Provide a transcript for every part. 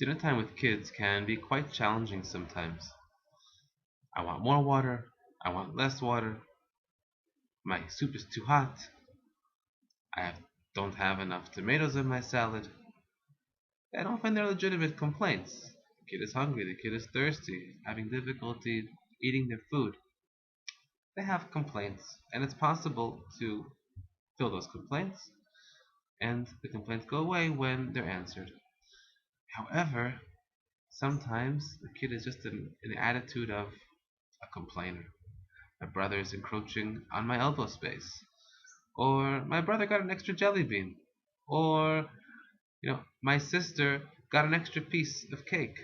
Dinner time with kids can be quite challenging sometimes. I want more water, I want less water, my soup is too hot, don't have enough tomatoes in my salad, and often they're legitimate complaints. The kid is hungry, the kid is thirsty, having difficulty eating their food. They have complaints, and it's possible to fill those complaints, and the complaints go away when they're answered. However, sometimes the kid is just in the attitude of a complainer. My brother is encroaching on my elbow space. Or my brother got an extra jelly bean. Or, my sister got an extra piece of cake.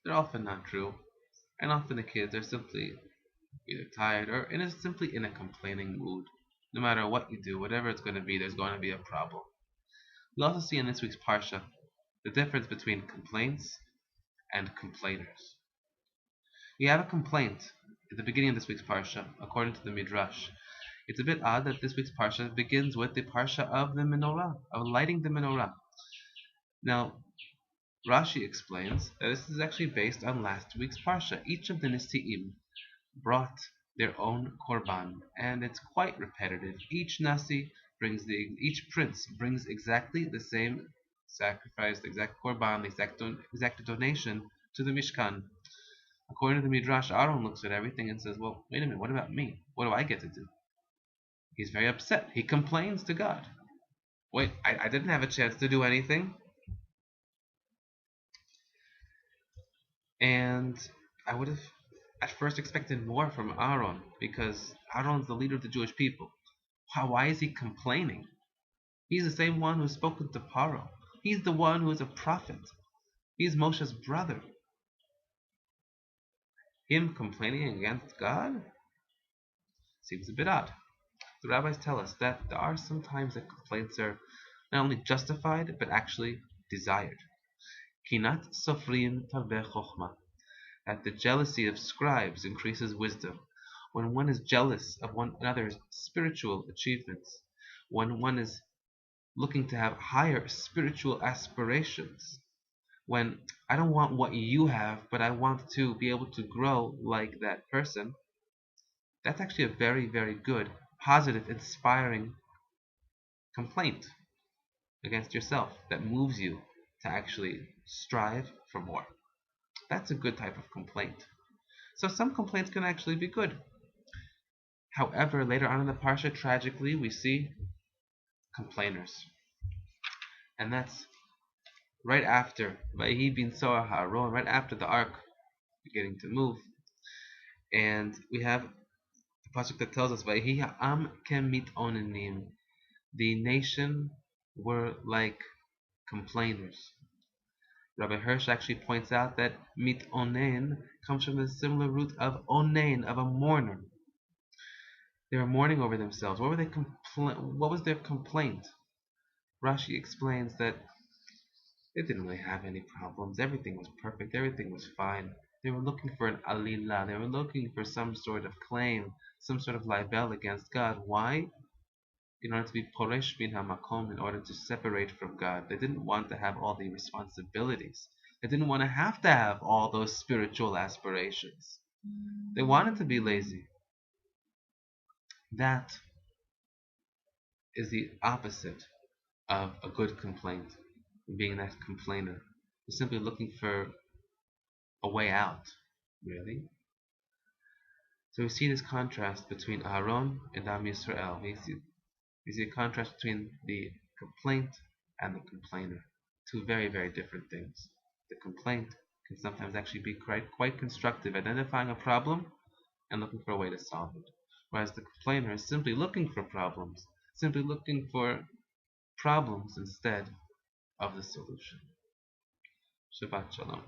They're often not true. And often the kids are simply either tired or simply in a complaining mood. No matter what you do, whatever it's going to be, there's going to be a problem. We'll also see in this week's Parsha the difference between complaints and complainers. We have a complaint at the beginning of this week's Parsha, according to the Midrash. It's a bit odd that this week's Parsha begins with the Parsha of the menorah, of lighting the menorah. Now, Rashi explains that this is actually based on last week's Parsha. Each of the Nisi'im brought their own korban, and it's quite repetitive. Each each prince brings exactly the same sacrifice, the exact korban, the exact donation to the Mishkan. According to the Midrash, Aaron looks at everything and says, well, wait a minute, what about me? What do I get to do? He's very upset. He complains to God. Wait, I didn't have a chance to do anything. And I would have at first expected more from Aaron, because Aaron's the leader of the Jewish people. Why is he complaining? He's the same one who's spoken to Paro. He's the one who is a prophet. He's Moshe's brother. Him complaining against God? Seems a bit odd. The rabbis tell us that there are some times that complaints are not only justified, but actually desired. Kinat sofrim taveh chokhmah. That the jealousy of scribes increases wisdom. When one is jealous of one another's spiritual achievements, when one is looking to have higher spiritual aspirations, when I don't want what you have, but I want to be able to grow like that person, that's actually a very, very good, positive, inspiring complaint against yourself that moves you to actually strive for more. That's a good type of complaint. So some complaints can actually be good. However, later on in the Parsha, tragically, we see complainers. And that's right after Vayhi bin Soar Ha'aron, right after the ark beginning to move. And we have the pasuk that tells us Vayhi Ha'am Kemit Onenim. The nation were like complainers. Rabbi Hirsch actually points out that mit onen comes from the similar root of onen, of a mourner. They were mourning over themselves. What was their complaint? Rashi explains that they didn't really have any problems. Everything was perfect. Everything was fine. They were looking for an alila. They were looking for some sort of claim, some sort of libel against God. Why? In order to be poresh bin hamakom, in order to separate from God. They didn't want to have all the responsibilities. They didn't want to have all those spiritual aspirations. They wanted to be lazy. That is the opposite of a good complaint, being that complainer. You're simply looking for a way out, really. So we see this contrast between Aaron and Am Yisrael. We see a contrast between the complaint and the complainer. Two very, very different things. The complaint can sometimes actually be quite constructive, identifying a problem and looking for a way to solve it. Whereas the complainer is simply looking for problems, simply looking for problems instead of the solution. Shabbat Shalom.